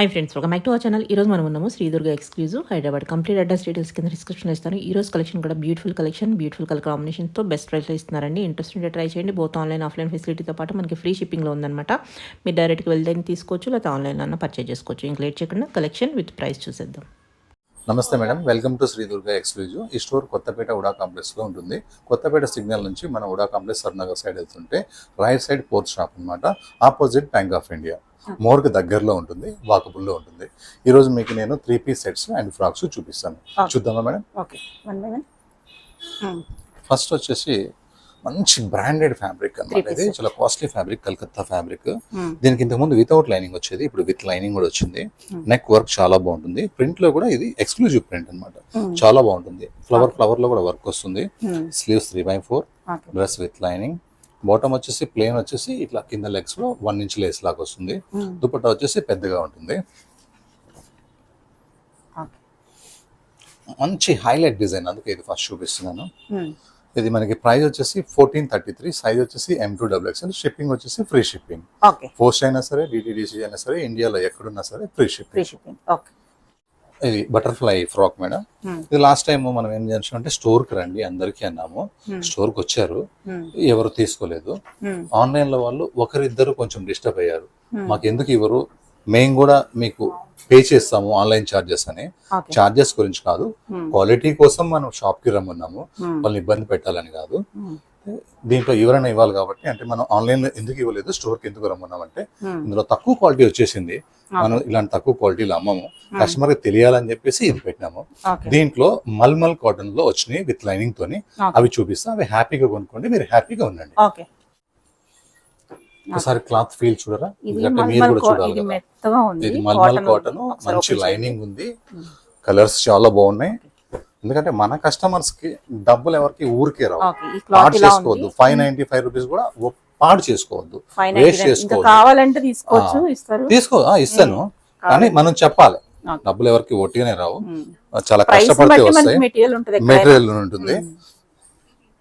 Hi friends, welcome back to our channel. ఈరోజు మనం ఉన్నాము Shri Durga exclusive Hyderabad. Complete address details కింద డిస్క్రిప్షన్లో ఇస్తాను. ఈ రోజు కలెక్షన్ కూడా బ్యూటిఫుల్ కలర్ కాంబినేషన్తో బెస్ట్ ప్రైస్లో ఇస్తున్నారండి. ఇంట్రెస్ట్ ఉంటే ట్రై చేయండి. బోత్ ఆన్లైన్ ఆఫ్లైన్ ఫెసిలిటీతో పాటు మనకి ఫ్రీ షిప్పింగ్లో ఉందన్నమాట. మీరు డైరెక్ట్గా వెళ్తే తీసుకోవచ్చు, లేకపోతే ఆన్లైన్లో అన్న పర్చేజ్ చేసుకోవచ్చు. ఇంక లేట్ చేయకుండా కలెక్షన్ విత్ ప్రైస్ చూసేద్దాం. నమస్తే madam, welcome to Shri Durga exclusive. ఈ స్టోర్ కొత్తపేట ఉడా కాంప్లెక్స్లో ఉంటుంది. కొత్తపేట సిగ్నల్ నుంచి మన ఉడా కాంప్లెక్స్ సర్నగర్ సైడ్ వెళ్తుంటే రైట్ సైడ్ ఫోర్త్ షాప్ అనమాట. ఆపోజిట్ బ్యాంక్ ఆఫ్ ఇండియా, మోర్కి దగ్గరలో ఉంటుంది, వాకబుల్లో ఉంటుంది. ఈరోజు మీకు నేను 3 పీస్ సెట్స్ అండ్ ఫ్రాక్స్ చూపిస్తాను. చూద్దామా మేడం? ఫస్ట్ వచ్చేసి మంచి బ్రాండెడ్ ఫ్యాబ్రిక్ అన్నమాట. ఇది చాలా కాస్ట్లీ ఫ్యాబ్రిక్, కలకత్తా ఫ్యాబ్రిక్. దీనికి ఇంతకు ముందు వితౌట్ లైనింగ్ వచ్చేది, ఇప్పుడు విత్ లైనింగ్ కూడా వచ్చింది. నెక్ వర్క్ చాలా బాగుంటుంది. ప్రింట్ లో కూడా ఇది ఎక్స్క్లూజివ్ ప్రింట్ అన్నమాట, చాలా బాగుంటుంది. ఫ్లవర్ లో కూడా వర్క్ వస్తుంది. Sleeves 3/4, dress with lining. Bottom వచ్చేసి ప్లేన్ వచ్చేసి ఇట్లా కింద లెగ్స్ లో 1 ఇంచ్ లేస్ లాగా వస్తుంది. దుపట్టా వచ్చేసి పెద్దగా ఉంటుంది. మంచి హైలైట్ డిజైన్, అందుకే ఇది ఫస్ట్ చూపిస్తున్నాను. ఇది మనకి ప్రైస్ వచ్చేసి 1433, సైజ్ వచ్చేసి M2XXL. షిప్పింగ్ వచ్చేసి ఫ్రీ షిప్పింగ్. పోస్ట్ అయినా సరే, DTDC అయినా సరే, ఇండియాలో ఎక్కడున్నా సరే ఫ్రీ షిప్పింగ్. ఇది బటర్ఫ్లై ఫ్రాక్ మేడం. ఇది లాస్ట్ టైం మనం ఏం చేసాం అంటే స్టోర్ కి రండి అందరికీ అన్నాము. స్టోర్ కి వచ్చారు, ఎవరు తీసుకోలేదు. ఆన్లైన్ లో వాళ్ళు ఒకరిద్దరు కొంచెం డిస్టర్బ్ అయ్యారు. మాకు ఎందుకు ఇవ్వరు, మేము కూడా మీకు పే చేస్తాము ఆన్లైన్ ఛార్జెస్ అని. ఛార్జెస్ గురించి కాదు, క్వాలిటీ కోసం మనం షాప్ కి రమ్మన్నాము, వాళ్ళని ఇబ్బంది పెట్టాలని కాదు. దీంట్లో ఎవరైనా ఇవ్వాలి కాబట్టి, అంటే మనం ఆన్లైన్ లో ఎందుకు ఇవ్వలేదు, స్టోర్ కి ఎందుకు రమ్మన్నామంటే ఇందులో తక్కువ క్వాలిటీ వచ్చేసింది. మనం ఇలాంటి తక్కువ క్వాలిటీలో అమ్మము, కస్టమర్ కి తెలియాలని చెప్పేసి ఇది పెట్టినాము. దీంట్లో మల్మల్ కాటన్ లో వచ్చినాయి విత్ లైనింగ్ తోని, అవి చూపిస్తా. అవి హ్యాపీగా కొనుక్కోండి, మీరు హ్యాపీగా ఉండండి. ఒకసారి క్లాత్ ఫీల్ చూడరా, మీరు కూడా చూడాలి. ఇది మల్మల్ కాటన్, మంచి లైనింగ్ ఉంది, కలర్స్ చాలా బాగున్నాయి. ఎందుకంటే మన కస్టమర్స్ కి డబ్బులు ఎవరికి ఊరికే రావు, పాడు చేసుకోవద్దు. 595 రూపీస్ కూడా పాడు చేసుకోవద్దు, వేస్ట్ చేసుకోవద్దు. ఇస్తాను, కానీ మనం చెప్పాలి, డబ్బులు ఎవరికి ఒట్టిగానే రావు, చాలా కష్టపడితే వస్తాయి. మెటీరియల్ ఉంటుంది.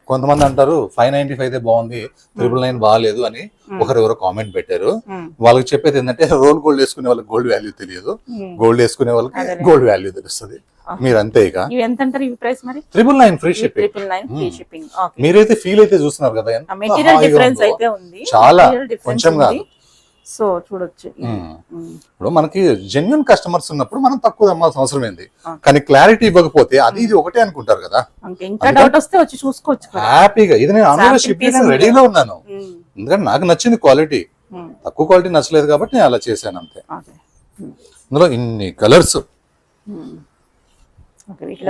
కొంతమంది అంటారు 595 బాగుంది, 999 బాగాలేదు అని ఒకరెవరో కామెంట్ పెట్టారు. వాళ్ళకి చెప్పేది ఏంటంటే, రోల్ గోల్డ్ వేసుకునే వాళ్ళకి గోల్డ్ వాల్యూ తెలియదు, గోల్డ్ వేసుకునే వాళ్ళకి గోల్డ్ వాల్యూ తెలుస్తుంది. మీరు అంతే. ఇక 999 ఫ్రీ షిప్పింగ్. మీరైతే ఫీల్ అయితే చూస్తున్నారు కదా, చాలా కొంచెం కాదు. సో చూడొచ్చు, ఇప్పుడు మనకి జెన్యున్ కస్టమర్స్ ఉన్నప్పుడు మనం తక్కువ అమ్మాల్సిన అవసరం ఏంది. కానీ క్లారిటీ ఇవ్వకపోతే అది ఇది ఒకటే అనుకుంటారు కదా, హ్యాపీగా. ఇది నేను ఆన్లైన్ షిప్పింగ్ రెడీలో ఉన్నాను, ఎందుకంటే నాకు నచ్చింది క్వాలిటీ. తక్కువ క్వాలిటీ నచ్చలేదు కాబట్టి నేను అలా చేశాను అంతే. ఇందులో ఇన్ని కలర్స్,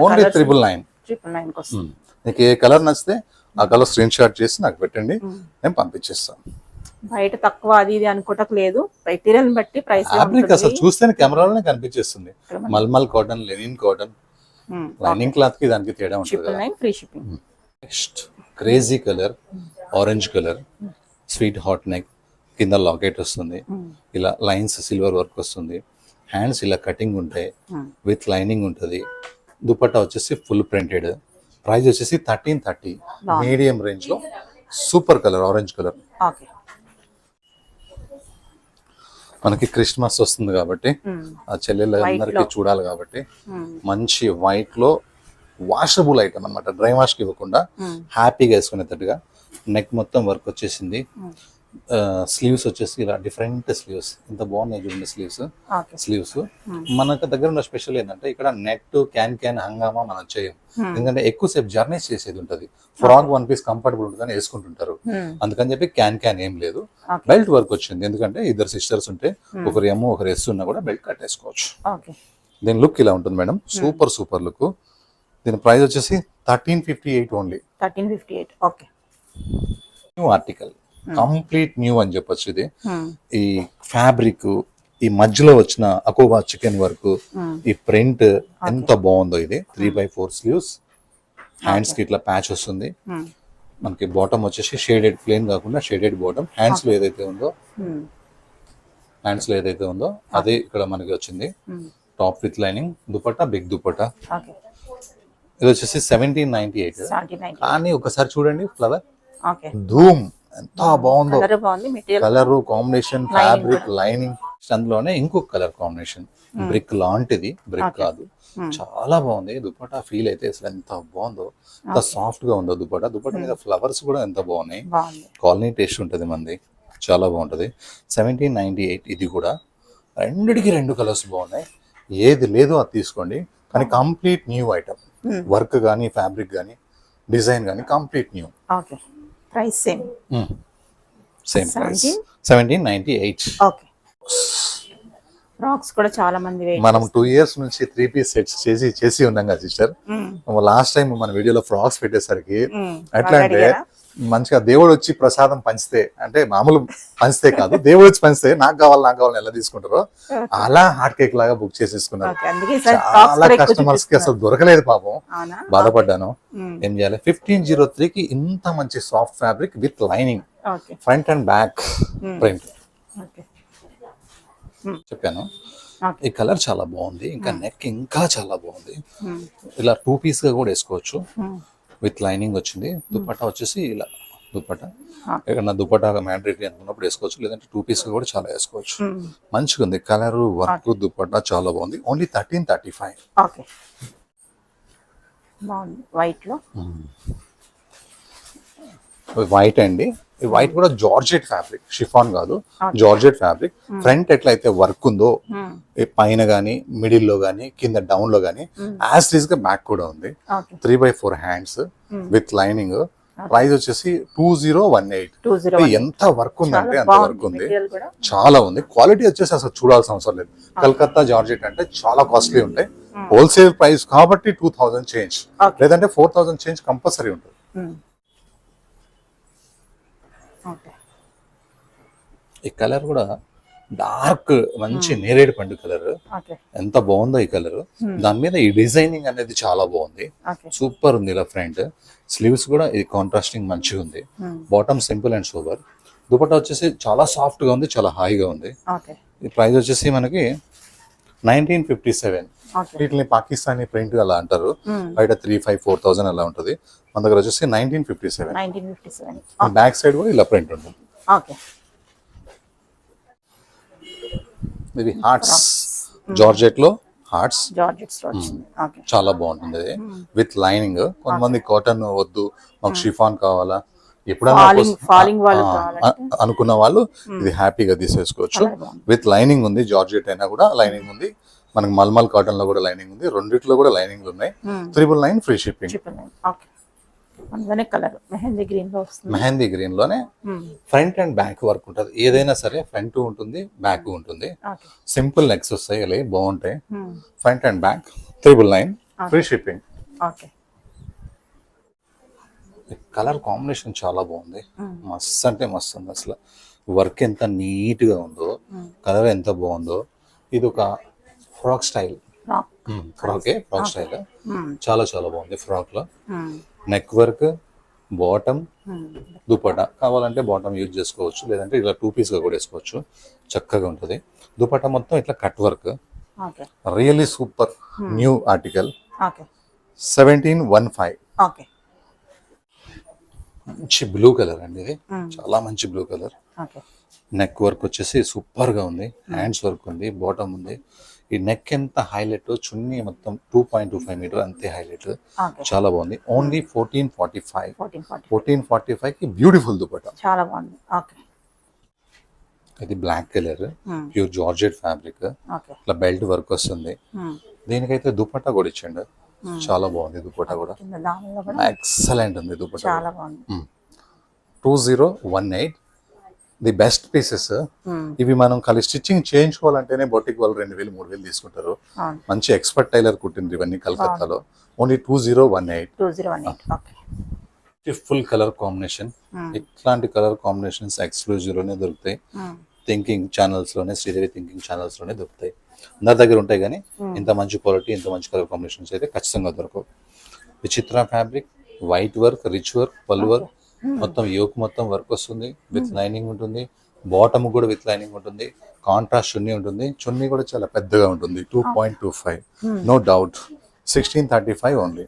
ఓన్లీ 999. మీకు ఏ కలర్ నచ్చితే ఆ కలర్ స్క్రీన్ షాట్ చేసి నాకు పెట్టండి, నేను పంపించేస్తాను. బయట తక్కువ అది ఇది అనుకోవటం లేదు, మెటీరియల్ బట్టి ప్రైస్. ఫ్యాబ్రిక్ అసలు చూస్తేనే కెమెరాలోనే కనిపించేస్తుంది. Mulmul cotton, linen cotton, lining cloth కి దానికి తేడా ఉంటుంది. Free shipping. Next crazy colour, orange colour, sweetheart neck, కింద లాకెట్ వస్తుంది, ఇలా లైన్స్ సిల్వర్ వర్క్ వస్తుంది. హ్యాండ్స్ ఇలా కటింగ్ ఉంటాయి, విత్ లైనింగ్ ఉంటుంది. దుపట్టా వచ్చేసి ఫుల్ ప్రింటెడ్. ప్రైస్ వచ్చేసి 1330, మీడియం రేంజ్ లో సూపర్ కలర్, ఆరెంజ్ కలర్. మనకి క్రిస్మస్ వస్తుంది కాబట్టి ఆ చెల్లెళ్ళందరికీ చూడాలి కాబట్టి మంచి వైట్ లో వాషబుల్ ఐటమ్ అనమాట, డ్రై వాష్ కి ఇవ్వకుండా హ్యాపీగా వేసుకునేటట్టుగా. నెక్ మొత్తం వర్క్ వచ్చేసింది. స్లీవ్స్ వచ్చేసి ఇలా డిఫరెంట్ స్లీవ్స్, ఇంత బాగున్నాయి చూడండి స్లీవ్స్. మనకు దగ్గర ఉన్న స్పెషల్ ఏంటంటే, ఇక్కడ నెట్ క్యాన్ హంగామా మనం చేయం, ఎందుకంటే ఎక్కువసేపు జర్నీస్ చేసేది ఉంటుంది. ఫ్రాక్ 1 పీస్ కంఫర్టబుల్ ఉంటుందని వేసుకుంటుంటారు, అందుకని చెప్పి క్యాన్ ఏం లేదు. బెల్ట్ వర్క్ వచ్చింది, ఎందుకంటే ఇద్దరు సిస్టర్స్ ఉంటే ఒకరు ఎమ్ ఒకరు ఎస్ ఉన్నా కూడా బెల్ట్ కట్టేసుకోవచ్చు. దీని లుక్ ఇలా ఉంటుంది మేడం, సూపర్ లుక్. దీని ప్రైస్ వచ్చేసి 1358 only. 1358. New article, complete new అని చెప్పొచ్చు. ఇది ఈ ఫ్యాబ్రిక్, ఈ మధ్యలో వచ్చిన అకోబా చికెన్ వర్క్, ఈ ప్రింట్ ఎంత బాగుందో. ఇది 3/4 స్లీవ్స్, హ్యాండ్స్ కి ఇట్లా ప్యాచ్ వస్తుంది. మనకి బాటమ్ వచ్చేసి షేడెడ్, ప్లేన్ కాకుండా షేడెడ్ బాటమ్. హ్యాండ్స్ లో ఏదైతే ఉందో అదే ఇక్కడ మనకి వచ్చింది. Top with lining, dupatta big dupatta. ఇది వచ్చేసి 1798. కానీ ఒకసారి చూడండి ఫ్లవర్, ధూమ్ ఎంత బాగుందో. కలర్ కాంబినేషన్, ఫ్యాబ్రిక్, లైనింగ్ అందులోనే ఇంకొక కలర్ కాంబినేషన్, బ్రిక్ లాంటిది, బ్రిక్ కాదు, చాలా బాగుంది దుపట్టా. ఫీల్ అయితే అసలు ఎంత బాగుందో, ఎంత సాఫ్ట్ గా ఉందో దుపట్టా. దుపట్టా మీద ఫ్లవర్స్ కూడా ఎంత బాగున్నాయి. కాలనీ టేస్ట్ ఉంటుంది మంది, చాలా బాగుంటుంది. 1798 ఇది కూడా. రెండిటికి రెండు కలర్స్ బాగున్నాయి. ఏది లేదో అది తీసుకోండి, కానీ కంప్లీట్ న్యూ ఐటమ్. వర్క్ కానీ ఫ్యాబ్రిక్ కానీ డిజైన్ కానీ complete new. Okay, price same. Same price 1798. Okay, frocks కూడా చాలా మంది మనం 2 years నుంచి 3 piece సెట్స్ చేసి ఉన్నాం కదా సిస్టర్. లాస్ట్ టైం మన వీడియోలో ఫ్రాక్స్ పెట్టేసరికి ఎట్లా అంటే మంచిగా దేవుడు వచ్చి ప్రసాదం పంచితే, అంటే మామూలు పంచితే కాదు, దేవుడు వచ్చి పంచితే నాకు కావాలి ఎలా తీసుకుంటారో అలా హాట్ కేక్ లాగా బుక్ చేసేసుకున్నారు. చాలా కస్టమర్స్ కి అసలు దొరకలేదు పాపం, బాధపడ్డాను. ఏం చేయాలి? 1503 కి ఇంత మంచి soft fabric with lining, front and back print చెప్పాను. ఈ కలర్ చాలా బాగుంది, ఇంకా నెక్ ఇంకా చాలా బాగుంది. ఇలా 2 piece గా కూడా వేసుకోవచ్చు, విత్ లైనింగ్ వచ్చింది. దుపట్టా వచ్చేసి ఇలా దుపట్టా, ఏదన్నా దుపట్టా మ్యాండేటరీ అనుకున్నప్పుడు వేసుకోవచ్చు, లేదంటే 2 piece గా కూడా చాలా వేసుకోవచ్చు. మంచిగా ఉంది కలర్, వర్క్, దుపట్టా చాలా బాగుంది. ఓన్లీ 1335. ఓకే, బాగుంది. వైట్ లో వైట్ అండి. ఈ వైట్ కూడా జార్జెట్ ఫ్యాబ్రిక్, షిఫాన్ కాదు, జార్జెట్ ఫ్యాబ్రిక్. ఫ్రంట్ ఎట్లయితే వర్క్ ఉందో పైన గానీ, మిడిల్ లో గానీ, కింద డౌన్ లో గానీ, యాజ్ ఇట్ ఈస్ గా బ్యాక్ కూడా ఉంది. 3/4 హ్యాండ్స్ విత్ లైనింగ్. ప్రైస్ వచ్చేసి 2018. ఎంత వర్క్ ఉందంటే అంత వర్క్ ఉంది, చాలా ఉంది. క్వాలిటీ వచ్చేసి అసలు చూడాల్సిన అవసరం లేదు. కలకత్తా జార్జెట్ అంటే చాలా కాస్ట్లీ ఉంటాయి. హోల్సేల్ ప్రైస్ కాబట్టి 2000 చేంజ్, లేదంటే 4000 చేంజ్ కంపల్సరీ ఉంటుంది. ఈ కలర్ కూడా డార్క్ మంచి నేరేడు పండు కలర్, ఎంత బాగుందో ఈ కలర్. దాని మీద ఈ డిజైనింగ్ అనేది చాలా బాగుంది, సూపర్ ఉంది. ఇలా ఫ్రంట్ స్లీవ్స్ కూడా ఇది కాంట్రాస్టింగ్ మంచిగా ఉంది. Bottom simple and sober. Dupatta వచ్చేసి చాలా సాఫ్ట్ గా ఉంది, చాలా హాయిగా ఉంది. ఈ ప్రైస్ వచ్చేసి మనకి 1957. వీటిని పాకిస్తానీ ప్రింట్ అలా అంటారు, బయట 3,500-4,000 అలా ఉంటుంది. మన దగ్గర వచ్చేసి 1957. బ్యాక్ సైడ్ కూడా ఇలా ప్రింట్ ఉంటుంది. ఇది హార్ట్స్, జార్జెట్ లో హార్ట్స్, చాలా బాగుంటుంది అది విత్ లైనింగ్. కొంతమంది కాటన్ వద్దు, మాకు షిఫాన్ కావాలా, ఎప్పుడైనా అనుకున్న వాళ్ళు ఇది హ్యాపీగా తీసేసుకోవచ్చు. విత్ లైనింగ్ ఉంది, జార్జెట్ అయినా కూడా లైనింగ్ ఉంది. మనకి మల్మల్ కాటన్ లో కూడా లైనింగ్ ఉంది, రెండిట్లో కూడా లైనింగ్ ఉన్నాయి. 999 free shipping. Colour mehndi green లో వస్తుంది. మెహందీ గ్రీన్ లోనే ఫ్రంట్ అండ్ బ్యాక్ వర్క్ ఉంటుంది. ఏదైనా సరే ఫ్రంట్ ఉంటుంది, బ్యాక్ ఉంటుంది. సింపుల్ నెక్స్ వస్తాయి, అలా బాగుంటాయి. Front and back 999 free shipping. Colour combination చాలా బాగుంది, మస్త్ అంటే మస్తు ఉంది. అసలు వర్క్ ఎంత నీట్ గా ఉందో, కలర్ ఎంత బాగుందో. ఇది ఒక ఫ్రాక్ స్టైల్, ఫ్రాక్ స్టైల్ చాలా చాలా బాగుంది. ఫ్రాక్ లో నెక్ వర్క్, బాటమ్, దుపట్టా కావాలంటే బాటమ్ యూజ్ చేసుకోవచ్చు, లేదంటే ఇలా 2 piece గా కూడా వేసుకోవచ్చు, చక్కగా ఉంటుంది. దుపట్టా మొత్తం ఇట్లా cut work, really super new article. 1715. మంచి బ్లూ కలర్ అండి, ఇది చాలా మంచి బ్లూ కలర్. నెక్ వర్క్ వచ్చేసి సూపర్ గా ఉంది, హ్యాండ్స్ వర్క్ ఉంది, బాటమ్ ఉంది. ఈ నెక్ ఎంత హైలైట్, చున్నీ మొత్తం 2.25 మీటర్ అంతే హైలైట్, చాలా బాగుంది. ఓన్లీ 1445 కి బ్యూటిఫుల్ దుపట్టా, చాలా బాగుంది. ఇది black colour, pure georgette fabric, ఇట్లా బెల్ట్ వర్క్ వస్తుంది. దీనికైతే దుపట్టా కూడా ఇచ్చండి, చాలా బాగుంది. దుపట్టా కూడా ఎక్సలెంట్ ఉంది దుపట్టా. 2018 the best pieces. ఇవి మనం కలిసి స్టిచ్చింగ్ చేయించుకోవాలంటేనే బొటిక్ వాళ్ళు 2,000-3,000 తీసుకుంటారు. మంచి ఎక్స్పర్ట్ టైలర్ కుట్టింది ఇవన్నీ కలకత్తాలో. ఓన్లీ 2018. Full colour combination. ఇట్లాంటి కలర్ కాంబినేషన్స్ ఎక్స్క్లూజివ్ లోనే దొరుకుతాయి, థింకింగ్ ఛానల్స్ లోనే, శ్రీదేవి థింకింగ్ ఛానల్స్ లోనే దొరుకుతాయి. అందరి దగ్గర ఉంటాయి, కానీ ఇంత మంచి క్వాలిటీ, ఇంత మంచి కలర్ కాంబినేషన్స్ అయితే ఖచ్చితంగా దొరకవు. విచిత్ర fabric, white work, rich work, పల్ వర్క్, మొత్తం యోక్ మొత్తం వర్క్ వస్తుంది, విత్ లైనింగ్ ఉంటుంది. బాటమ్ కూడా విత్ లైనింగ్ ఉంటుంది. కాంట్రాస్ట్ చున్నీ ఉంటుంది. చున్నీ కూడా చాలా పెద్దగా ఉంటుంది, 2.25, నో డౌట్. 1635 ఓన్లీ.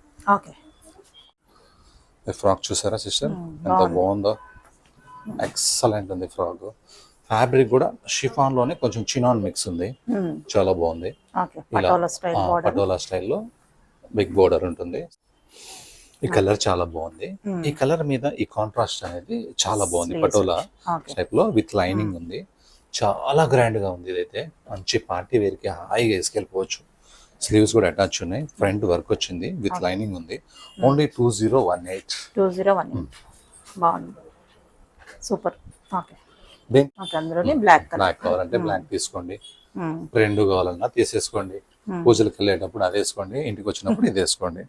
ఫ్రాక్ చూసారా సిస్టర్, ఎంత బాగుందో, ఎక్సలెంట్ ఉంది ఫ్రాక్. ఫ్యాబ్రిక్ కూడా షిఫాన్ లోనే కొంచెం చినాన్ మిక్స్ ఉంది, చాలా బాగుంది. Okay patola style border, patola స్టైల్లో బిగ్ బోర్డర్ ఉంటుంది. ఈ కలర్ చాలా బాగుంది. ఈ కలర్ మీద ఈ కాంట్రాస్ట్ అనేది చాలా బాగుంది. పటోలా టైప్ లో విత్ లైనింగ్ ఉంది, చాలా గ్రాండ్ గా ఉంది. ఇదైతే మంచి పార్టీ వేర్ కి హాయిగా వేసుకెళ్ళిపోవచ్చు. స్లీవ్స్ కూడా అటాచ్ ఉన్నాయి, ఫ్రంట్ వర్క్ వచ్చింది, విత్ లైనింగ్ ఉంది. ఓన్లీ 2018. 2018 బాగుంది, సూపర్. ఓకే Then ఓకే అందులోనే బ్లాక్ కలర్, బ్లాక్ కావాలంటే బ్లాక్ తీసుకోండి, రెండు కావాలన్నా తీసేసుకోండి. పూజలకు వెళ్ళేటప్పుడు అది వేసుకోండి, ఇంటికి వచ్చినప్పుడు ఇది వేసుకోండి,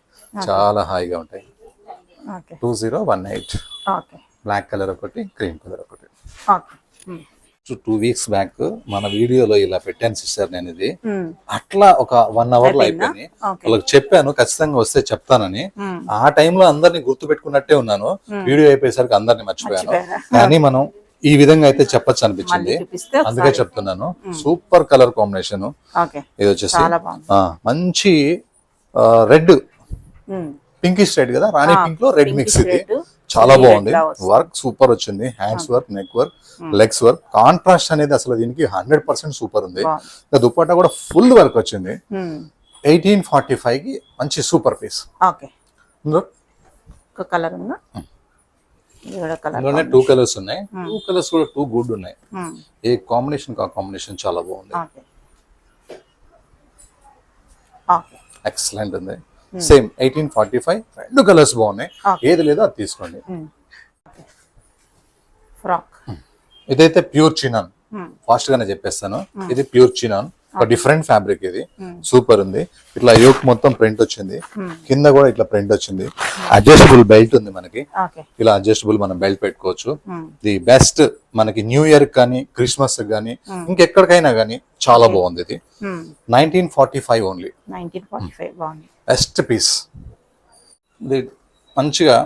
చాలా హాయిగా ఉంటాయి. ఓకే 2018. ఓకే బ్లాక్ కలర్ ఒకటి, క్రీమ్ కలర్ ఒకటి. ఓకే 2 weeks బ్యాక్ మన వీడియోలో ఇలా పెట్టాను సిస్టర్ నేను. ఇది అట్లా ఒక 1 hour లో అయిపోయింది. వాళ్ళకి చెప్పాను ఖచ్చితంగా వస్తే చెప్తానని. ఆ టైంలో అందరినీ గుర్తు పెట్టుకున్నట్టే ఉన్నాను. వీడియో అయిపోయేసరికి అందరినీ మర్చిపోయాను. కానీ మనం ఈ విధంగా అయితే చెప్పొచ్చు అనిపించింది, అందుకే చెప్తున్నాను. Super colour combination. ఇది వచ్చేసి మంచి రెడ్ పింకిష్ రెడ్ కదా, రాణి పింక్ లో రెడ్ మిక్స్. ఇది చాలా బాగుంది. వర్క్ సూపర్ వచ్చింది, hands work, neck work, legs work. Contrast అనేది అసలు దీనికి 100% సూపర్ ఉంది. దుపట్టా కూడా ఫుల్ వర్క్ వచ్చింది. 1845 కి మంచి సూపర్ పీస్. కలర్ ఉందా? ఇందులోనే 2 కలర్స్ ఉన్నాయి. 2 కలర్స్ కూడా 2 గుడ్ ఉన్నాయి. ఏ కాంబినేషన్ కాంబినేషన్ చాలా బాగుంది, ఎక్సలెంట్ ఉంది. సేమ్ 1845, 2 కలర్స్ బాగున్నాయి. ఏది లేదో అది తీసుకోండి. ఫ్రాక్ ఇదైతే ప్యూర్ చినాన్, ఫాస్ట్ గానే చెప్పేస్తాను. ఇది ప్యూర్ చినాన్, ఒక డిఫరెంట్ ఫ్యాబ్రిక్. ఇది సూపర్ ఉంది. ఇట్లా యోక్ మొత్తం ప్రింట్ వచ్చింది, కింద కూడా ఇట్లా ప్రింట్ వచ్చింది. అడ్జస్టబుల్ బెల్ట్ ఉంది మనకి, ఇలా అడ్జస్టబుల్ మనం బెల్ట్ పెట్టుకోవచ్చు. ది బెస్ట్ మనకి న్యూ ఇయర్ కానీ, క్రిస్మస్ కానీ, ఇంకెక్కడికైనా కానీ చాలా బాగుంది. ఇది 1945 ఓన్లీ. 1945 బాగుంది, బెస్ట్ పీస్. ఇది మంచిగా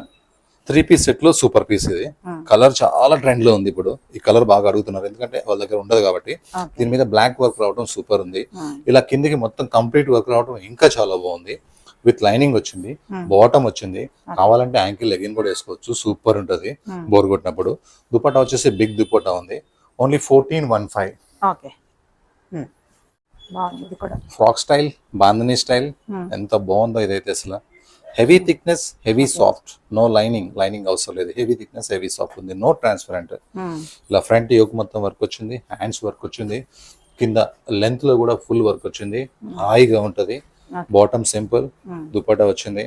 3 piece సెట్ లో సూపర్ పీస్. ఇది కలర్ చాలా ట్రెండ్ లో ఉంది ఇప్పుడు. ఈ కలర్ బాగా అడుగుతున్నారు, ఎందుకంటే వాళ్ళ దగ్గర ఉండదు కాబట్టి. దీని మీద బ్లాక్ వర్క్ రావడం సూపర్ ఉంది. ఇలా కిందికి మొత్తం కంప్లీట్ వర్క్ రావడం ఇంకా చాలా బాగుంది. విత్ లైనింగ్ వచ్చింది, బాటమ్ వచ్చింది. కావాలంటే యాంకిల్ లెగిన్ కూడా వేసుకోవచ్చు, సూపర్ ఉంటది బోర్ కొట్టినప్పుడు. దుపట్టా వచ్చేసి బిగ్ దుపట్టా ఉంది. Only 1415. Frock style, bandhani style, ఎంత బాగుందో ఇదైతే అసలు. Heavy thickness, heavy soft, no lining, lining అవసరం లేదు. హెవీ థిక్నెస్, హెవీ సాఫ్ట్ ఉంది, నో ట్రాన్స్పరెంట్. ఇలా ఫ్రంట్ యోక్ మొత్తం వర్క్ వచ్చింది, హ్యాండ్స్ వర్క్ వచ్చింది, కింద లెంత్ లో కూడా ఫుల్ వర్క్ వచ్చింది, హాయిగా ఉంటది. బాటమ్ సింపుల్, దుపట్టా వచ్చింది.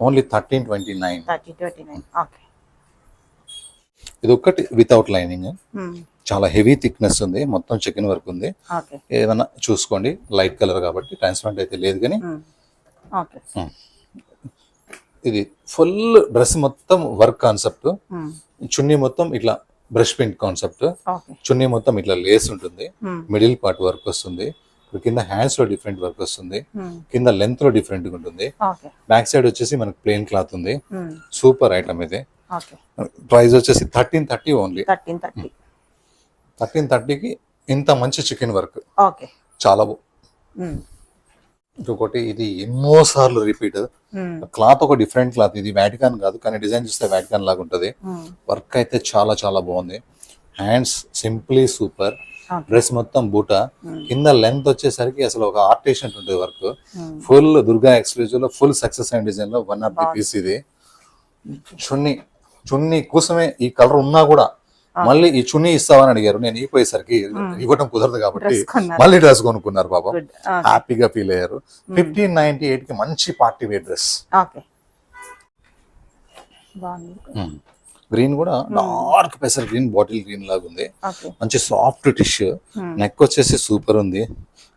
ఓన్లీ 1329. ఇది ఒక్కటి వితౌట్ లైనింగ్, చాలా హెవీ థిక్నెస్ ఉంది, మొత్తం చికెన్ వర్క్ ఉంది. ఏదైనా చూసుకోండి, లైట్ కలర్ కాబట్టి ట్రాన్స్పరెంట్ అయితే లేదు. కానీ ఇది ఫుల్ డ్రెస్ మొత్తం వర్క్ కాన్సెప్ట్. చున్నీ మొత్తం ఇట్లా బ్రష్ ప్రింట్ కాన్సెప్ట్. చున్నీ మొత్తం ఇట్లా లేస్ ఉంటుంది, మిడిల్ పార్ట్ వర్క్ వస్తుంది. కింద హ్యాండ్స్ లో డిఫరెంట్ వర్క్ వస్తుంది, కింద లెంత్ లో డిఫరెంట్ గా ఉంటుంది. బ్యాక్ సైడ్ వచ్చేసి మనకి ప్లెయిన్ క్లాత్ ఉంది. సూపర్ ఐటమ్ ఇది. ప్రైస్ వచ్చేసి 1330 ఓన్లీ. 1330కి ఇంత మంచి చికెన్ వర్క్ చాలా ఇంకొకటి ఇది ఎన్నో సార్లు రిపీట్. క్లాత్ ఒక డిఫరెంట్ క్లాత్. ఇది వాటికాన్ కాదు, కానీ డిజైన్ చూస్తే వాటికాన్ లాగా ఉంటది. వర్క్ అయితే చాలా చాలా బాగుంది. Hands simply super. డ్రెస్ మొత్తం బూటా, కింద లెంత్ వచ్చేసరికి అసలు ఒక ఆర్టిస్ట్ ఉంటుంది వర్క్. ఫుల్ దుర్గా ఎక్స్క్లూజివ్ లో ఫుల్ సక్సెస్ అయిన డిజైన్ లో 1 of the పీస్ ఇది. చున్నీ కోసమే ఈ కలర్ ఉన్నా కూడా మళ్ళీ ఈ చున్నీ ఇస్తావని అడిగారు. నేను ఇపోయేసరికి ఇవ్వటం కుదరదు కాబట్టి మళ్ళీ డ్రెస్ కొనుక్కున్నారు పాపం. హ్యాపీగా ఫీల్ అయ్యారు. 1598 కి మంచి పార్టీ వేర్ డ్రెస్. గ్రీన్ కూడా డార్క్ పెసర్ గ్రీన్, బాటిల్ గ్రీన్ లాగా ఉంది. మంచి సాఫ్ట్ టిష్యూ. నెక్ వచ్చేసి సూపర్ ఉంది,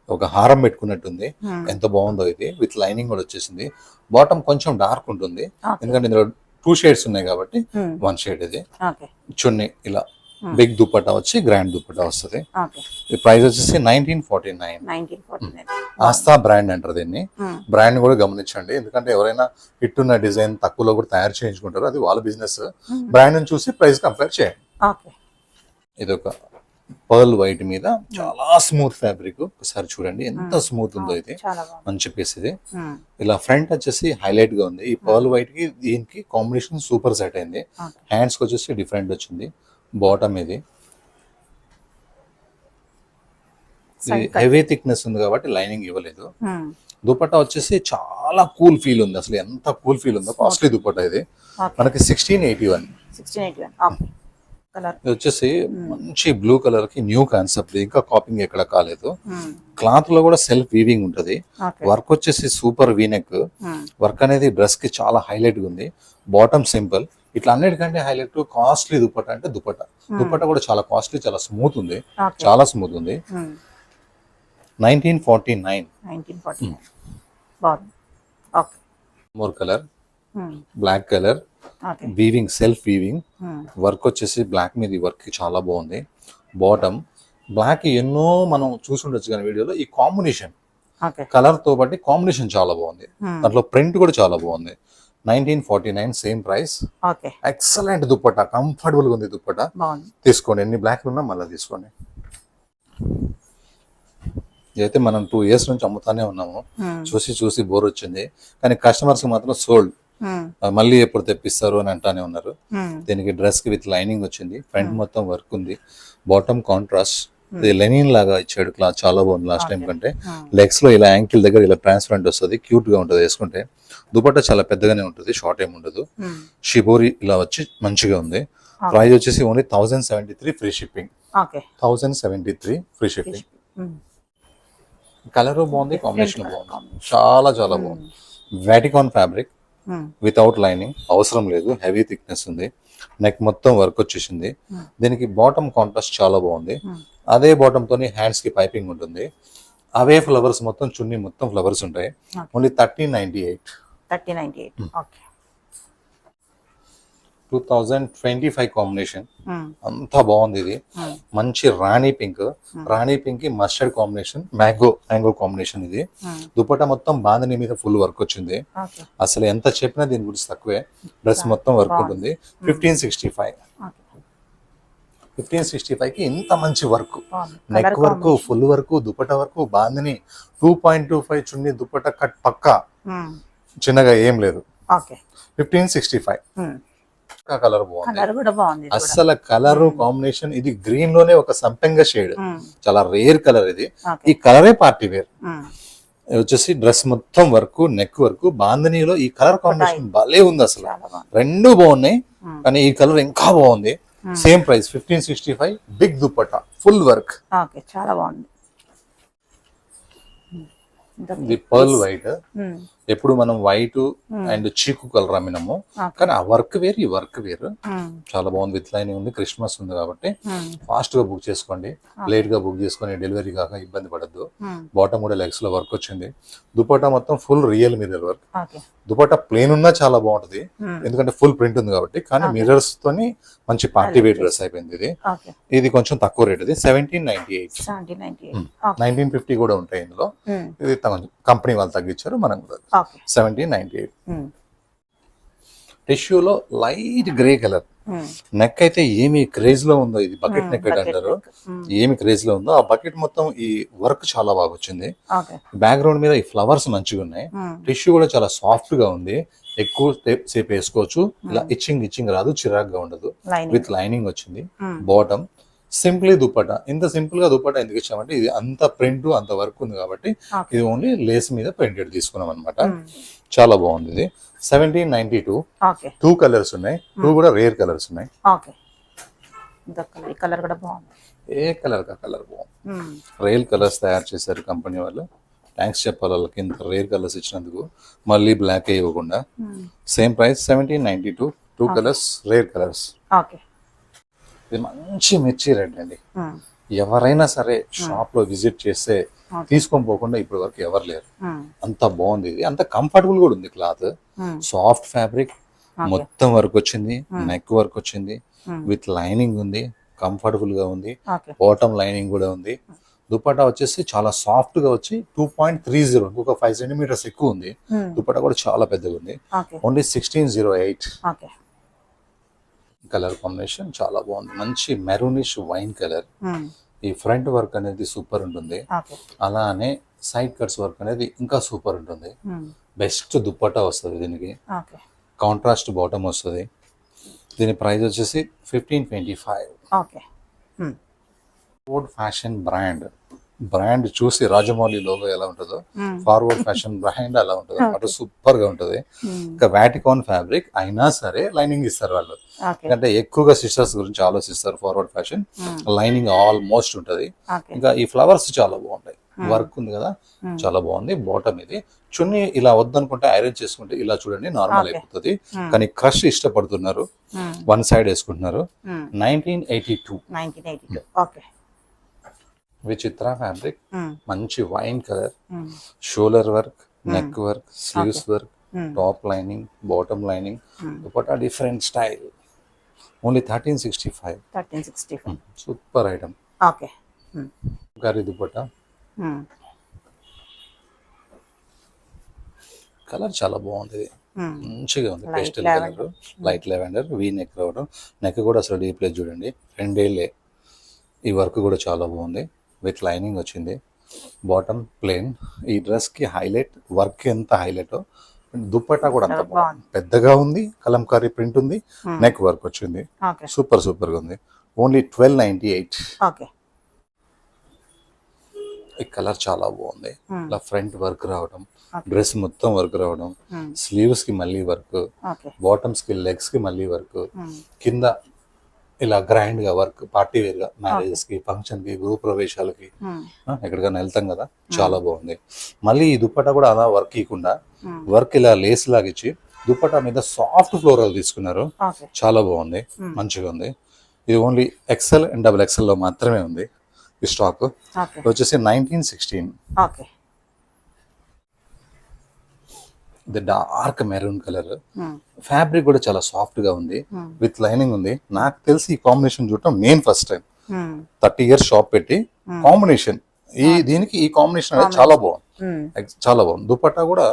ఒక హారం పెట్టుకున్నట్టుంది. ఎంత బాగుందో ఇది. విత్ లైనింగ్ కూడా వచ్చేసింది. బాటమ్ కొంచెం డార్క్ ఉంటుంది, ఎందుకంటే ఇందులో 2 shades ఉన్నాయి కాబట్టి 1 shade ఇది. చున్నీ ఇలా బిగ్ దుపట్టా వచ్చి గ్రాండ్ దుపట్టా వస్తుంది. ఈ ప్రైస్ వచ్చేసి 1949. ఆస్థా బ్రాండ్ అంటారు దీన్ని. బ్రాండ్ కూడా గమనించండి, ఎందుకంటే ఎవరైనా హిట్ ఉన్న డిజైన్ తక్కువలో కూడా తయారు చేయించుకుంటారు, అది వాళ్ళ బిజినెస్. బ్రాండ్ చూసి ప్రైస్ కంపేర్ చేయండి. ఇది ఒక పర్ల్ వైట్ మీద చాలా స్మూత్ ఫ్యాబ్రిక్. ఒకసారి చూడండి ఎంత స్మూత్ ఉందో. ఇది మంచి పీస్. ఇది ఇలా ఫ్రంట్ వచ్చేసి హైలైట్ గా ఉంది. ఈ పర్ల్ వైట్ కి దీనికి కాంబినేషన్ సూపర్ సెట్ అయింది. హ్యాండ్స్ కి వచ్చేసి డిఫరెంట్ వచ్చింది. బాటమ్ ఇది హెవీ థిక్నెస్ ఉంది కాబట్టి లైనింగ్ ఇవ్వలేదు. దుపట్టా వచ్చేసి చాలా కూల్ ఫీల్ ఉంది, అసలు ఎంత కూల్ ఫీల్ ఉందో. కాస్ట్లీ దుపట్టా ఇది మనకి 1681. 1681. కలర్ ఇది వచ్చేసి మంచి బ్లూ కలర్ కి న్యూ కాన్సెప్ట్, ఇంకా కాపింగ్ ఎక్కడ కాలేదు. క్లాత్ లో కూడా సెల్ఫ్ వీవింగ్ ఉంటది. వర్క్ వచ్చేసి సూపర్ వీనెక్ వర్క్ అనేది డ్రెస్ కి చాలా హైలైట్ గా ఉంది. Bottom simple. ఇట్లా అన్నిటికంటే హైలైట్ కాస్ట్లీ దుపట్టా అంటే దుపట్టా కూడా చాలా కాస్ట్లీ, చాలా స్మూత్ ఉంది, చాలా స్మూత్ ఉంది. 1949. బాగుంది. Okay. More colour, black colour, weaving self weaving work వచ్చేసి బ్లాక్ మీద వర్క్ చాలా బాగుంది. బాటమ్ బ్లాక్ ఎన్నో మనం చూసుండొచ్చు కానీ వీడియోలో ఈ కాంబినేషన్ కలర్ తో బట్టి కాంబినేషన్ చాలా బాగుంది. దాంట్లో ప్రింట్ కూడా చాలా బాగుంది. 1949 same price. Excellent dupatta, comfortable గా ఉంది దుపట్టా. తీసుకోండి, ఎన్ని బ్లాక్ ఉన్నా మళ్ళీ తీసుకోండి. ఇదైతే మనం 2 years నుంచి అమ్ముతానే ఉన్నాము. చూసి బోర్ వచ్చింది, కానీ కస్టమర్స్ మాత్రం సోల్డ్. మళ్ళీ ఎప్పుడు తెప్పిస్తారు అని అంటానే ఉన్నారు. దీనికి డ్రెస్ కి విత్ లైనింగ్ వచ్చింది, ఫ్రంట్ మొత్తం వర్క్ ఉంది, బాటమ్ కాంట్రాస్ట్. ఇది లెనిన్ లాగా ఇచ్చాడు, క్లాత్ చాలా బాగుంది లాస్ట్ టైం కంటే. లెగ్స్ లో ఇలా యాంకిల్ దగ్గర ఇలా ట్రాన్స్పరెంట్ వస్తుంది, క్యూట్ గా ఉంటుంది వేసుకుంటే. దుపట్టా చాలా పెద్దగానే ఉంటుంది, షార్ట్ ఏమి ఉండదు. షిబోరి ఇలా వచ్చి మంచిగా ఉంది. ప్రైస్ వచ్చేసి only 1073 free shipping. 1073 free shipping. Colour బాగుంది, కాంబినేషన్ బాగుంది, చాలా చాలా బాగుంది. వాటికాన్ ఫ్యాబ్రిక్ వితౌట్ లైనింగ్, అవసరం లేదు, హెవీ థిక్నెస్ ఉంది. నెక్ మొత్తం వర్క్ వచ్చేసింది. దీనికి బాటమ్ కాంట్రాస్ట్ చాలా బాగుంది. అదే బాటమ్ తోని హ్యాండ్స్ కి పైపింగ్ ఉంటుంది. అవే ఫ్లవర్స్ మొత్తం, చున్నీ మొత్తం ఫ్లవర్స్ ఉంటాయి. ఓన్లీ 1398. 2025 కాంబినేషన్, అంతా బాగుంది. ఇది మంచి రాణి పింక్ కి మస్టర్డ్ కాంబినేషన్, మ్యాంగో కాంబినేషన్. ఇది దుపట్టా మొత్తం బాందని మీద ఫుల్ వర్క్ వచ్చింది. అసలు ఎంత చెప్పినా దీని గురించి తక్కువే. డ్రెస్ మొత్తం వర్క్ ఉంటుంది. 1565 కి ఇంత మంచి work, neck work, full work, dupatta work, bandhani 2.25 చున్నీ, దుపట్టా కట్ పక్కా, చిన్నగా ఏం లేదు. 1565. కలర్ బాగుంది, అసలు కలర్ కాంబినేషన్. ఇది గ్రీన్ లోనే ఒక సంపెంగ షేడ్, చాలా రేర్ కలర్ ఇది. ఈ కలరే పార్టీ వేర్. వచ్చేసి డ్రెస్ మొత్తం వర్క్, నెక్ వర్క్, బాందనీలో ఈ కలర్ కాంబినేషన్ భలే ఉంది. అసలు రెండు బాగున్నాయి, కానీ ఈ కలర్ ఇంకా బాగుంది. Same price 1565. Big dupatta, full work, చాలా బాగుంది. ఇది పర్ల్ వైట్. ఎప్పుడు మనం వైట్ అండ్ చీకు కలర్ అమ్మినాము, కానీ ఆ వర్క్ వేరు, ఈ వర్క్ వేరు. చాలా బాగుంది, విత్ లైనింగ్ ఉంది. క్రిస్మస్ ఉంది కాబట్టి ఫాస్ట్ గా బుక్ చేసుకోండి, లేట్ గా బుక్ చేసుకొని డెలివరీ కాక ఇబ్బంది పడద్దు. బాటమ్ కూడా లెగ్స్ లో వర్క్ వచ్చింది. దుపట్టా మొత్తం full real mirror work. Dupatta plain ఉన్నా చాలా బాగుంటది, ఎందుకంటే ఫుల్ ప్రింట్ ఉంది కాబట్టి. కానీ మిర్రర్స్ తోని మంచి పార్టీ వేర్ డ్రెస్ అయిపోయింది ఇది. ఇది కొంచెం తక్కువ రేట్, ఇది 1798. 1950 కూడా ఉంటాయి ఇందులో. ఇది కంపెనీ వాళ్ళు తగ్గించారు, మనం కూడా 1798. టిష్యూలో లైట్ గ్రే కలర్. నెక్ అయితే ఏమి క్రేజ్ లో ఉందో, ఇది బకెట్ నెక్ అంటారు, ఏమి క్రేజ్ లో ఉందో ఆ బకెట్ మొత్తం ఈ వర్క్ చాలా బాగా వచ్చింది. బ్యాక్గ్రౌండ్ మీద ఈ ఫ్లవర్స్ మంచిగా ఉన్నాయి. టిష్యూ కూడా చాలా సాఫ్ట్ గా ఉంది, ఎక్కువ సేపు వేసుకోవచ్చు. ఇలా ఇచ్చింగ్ రాదు, చిరాగ్గా ఉండదు. విత్ లైనింగ్ వచ్చింది. Bottom simply dupatta. ఇంత సింపుల్ గా దుపట్టా ఎందుకు ఇచ్చామంటే, ఇది అంత ప్రింట్, అంత వర్క్ ఉంది కాబట్టి ఇది ఓన్లీ లేస్ మీద ప్రింటెడ్ తీసుకున్నాం అనమాట. చాలా బాగుంది ఇది. 1792. 2 కలర్స్ ఉన్నాయి, 2 కూడా రేర్ కలర్స్ ఉన్నాయి. ఏ కలర్ కా కలర్ బాగుంది. రేర్ కలర్స్ తయారు చేశారు కంపెనీ వాళ్ళు. థ్యాంక్స్ చెప్పాలి వాళ్ళకి, ఇంత రేర్ కలర్స్ ఇచ్చినందుకు. మళ్ళీ బ్లాక్ ఇవ్వకుండా. Same price 1792. 2 colours, rare colours. ఇది మంచి మిర్చి రెడ్ అండి. ఎవరైనా సరే షాప్ లో విజిట్ చేస్తే తీసుకొని పోకుండా ఇప్పటి వరకు ఎవరు లేరు. అంత బాగుంది ఇది, అంత కంఫర్టబుల్ కూడా ఉంది. క్లాత్ సాఫ్ట్ ఫ్యాబ్రిక్, మొత్తం వర్క్ వచ్చింది, నెక్ వర్క్ వచ్చింది, విత్ లైనింగ్ ఉంది, కంఫర్టబుల్ గా ఉంది. బాటమ్ లైనింగ్ కూడా ఉంది. దుపట్టా వచ్చేసి చాలా సాఫ్ట్ గా వచ్చి 2.30, ఇంకొక 5 సెంటీమీటర్స్ ఎక్కువ ఉంది. దుపట్టా కూడా చాలా పెద్దగా ఉంది. ఓన్లీ 1608. కలర్ కాంబినేషన్ చాలా బాగుంది, మంచి మెరూనిష్ వైన్ కలర్. ఈ ఫ్రంట్ వర్క్ అనేది సూపర్ ఉంటుంది, అలానే సైడ్ కట్స్ వర్క్ అనేది ఇంకా సూపర్ ఉంటుంది. బెస్ట్ దుపట్టా వస్తుంది దీనికి. కాంట్రాస్ట్ బాటమ్ వస్తుంది. దీని ప్రైస్ వచ్చేసి 1525. ఓల్డ్ ఫ్యాషన్ బ్రాండ్ బ్రాండ్ చూసి రాజమౌళి లోగో ఎలా ఉంటుందో ఫార్వర్డ్ ఫ్యాషన్ బ్రాండ్ అలా ఉంటుంది అన్నమాట. సూపర్ గా ఉంటుంది. ఇంకా వాటికాన్ ఫ్యాబ్రిక్ అయినా సరే లైనింగ్ ఇస్తారు వాళ్ళు, ఓకే ఎందుకంటే ఎక్కువగా సిస్టర్స్ గురించి ఆలోచిస్తారు. ఫార్వర్డ్ ఫ్యాషన్ లైనింగ్ ఆల్మోస్ట్ ఉంటది. ఓకే ఇంకా ఈ ఫ్లవర్స్ చాలా బాగుంటాయి, వర్క్ ఉంది కదా చాలా బాగుంది. బాటమ్ ఇది చున్నీ ఇలా వద్దనుకుంటే ఐరన్ చేసుకుంటే ఇలా చూడండి నార్మల్ అయిపోతుంది, కానీ క్రష్ ఇష్టపడుతున్నారు, వన్ సైడ్ వేసుకుంటున్నారు. 1982 ఓకే విచిత్ర ఫ్యాబ్రిక్, మంచి wine colour, shoulder work, neck work, sleeves work, top lining, bottom lining, dupatta different style, only 1365. Super item. Okay గారి దుపట్టా కలర్ చాలా బాగుంది, మంచిగా ఉంది. Pastel colour, light lavender, V neck రావడం, నెక్ కూడా అసలు డీప్ ప్లేస్ చూడండి, 2 ఏళ్ళే. ఈ వర్క్ కూడా చాలా బాగుంది, విత్ లైనింగ్ వచ్చింది. Bottom plain. ఈ డ్రెస్ కి హైలైట్ వర్క్ ఎంత హైలైట్, దుప్పట్టా కూడా అంత బాగుంది, పెద్దగా ఉంది, కలంకారీ ప్రింట్ ఉంది, నెక్ వర్క్ వచ్చింది, ఓకే సూపర్ సూపర్ గా ఉంది. ఓన్లీ 1298. ఓకే ఈ కలర్ చాలా బాగుంది. ఇలా ఫ్రంట్ వర్క్ రావడం, డ్రెస్ మొత్తం వర్క్ రావడం, స్లీవ్స్ కి మళ్ళీ వర్క్, ఓకే బాటమ్స్ కి లెగ్స్ కి మళ్ళీ వర్క్, కింద ఇలా గ్రాండ్ గా వర్క్, పార్టీ వేర్ గా మ్యారేజెస్ కి, ఫంక్షన్ కి, గృహ ప్రవేశాలకి ఎక్కడికైనా వెళ్తాం కదా, చాలా బాగుంది. మళ్ళీ ఈ దుప్పట్టా కూడా అలా వర్క్ ఇవ్వకుండా వర్క్ ఇలా లేస్ లాగా ఇచ్చి దుప్పట్టా మీద సాఫ్ట్ ఫ్లోరల్ తీసుకున్నారు, ఓకే చాలా బాగుంది, మంచిగా ఉంది. ఇది ఓన్లీ XL అండ్ XXL లో మాత్రమే ఉంది ఈ స్టాక్. ఓకే వచ్చేసి 1916. ఓకే ఇది డార్క్ మెరూన్ కలర్, ఫ్యాబ్రిక్ కూడా చాలా సాఫ్ట్ గా ఉంది, విత్ లైనింగ్ ఉంది. నాకు తెలిసి ఈ కాంబినేషన్ చూడటం నేను ఫస్ట్ టైం 30 ఇయర్స్ షాప్ పెట్టి కాంబినేషన్ దీనికి ఈ కాంబినేషన్ అనేది చాలా బాగుంది, చాలా బాగుంది. దుపట్టా కూడా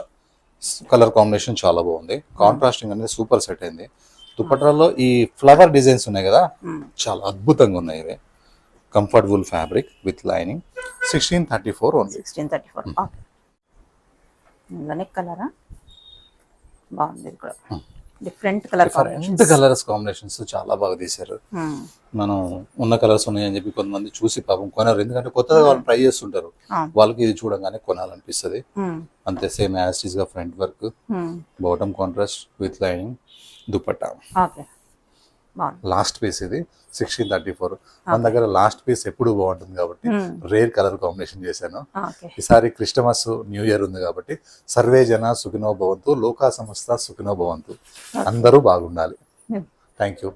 కలర్ కాంబినేషన్ చాలా బాగుంది, కాంట్రాస్టింగ్ అనేది సూపర్ సెట్ అయింది. దుపట్టాలో ఈ ఫ్లవర్ డిజైన్స్ ఉన్నాయి కదా, చాలా అద్భుతంగా ఉన్నాయి ఇవి. Comfortable fabric with lining, 1634 only. 1634 okay. ఇందులోనే కలరా బాగుంది, ఇది కూడా different colour different colours combinations చాలా బాగా తీశారు. మనం ఉన్న కలర్స్ ఉన్నాయని చెప్పి కొంతమంది చూసి పాపం కొనరు, ఎందుకంటే కొత్తగా వాళ్ళు ట్రై చేస్తుంటారు, వాళ్ళకి ఇది చూడంగానే కొనాలనిపిస్తుంది. అంతే, సేమ్ యాజ్ ఇస్ గా front work, bottom contrast with lining, dupatta. Okay బాగుంది. లాస్ట్ పీస్ ఇది 1634. మన దగ్గర లాస్ట్ పీస్ ఎప్పుడు బాగుంటుంది కాబట్టి రేర్ కలర్ కాంబినేషన్ చేశాను. ఓకే ఈసారి క్రిస్టమస్ న్యూ ఇయర్ ఉంది కాబట్టి సర్వే జన సుఖినో భవంతు, లోకా సమస్త సుఖినో భవంతు, అందరూ బాగుండాలి. Thank you.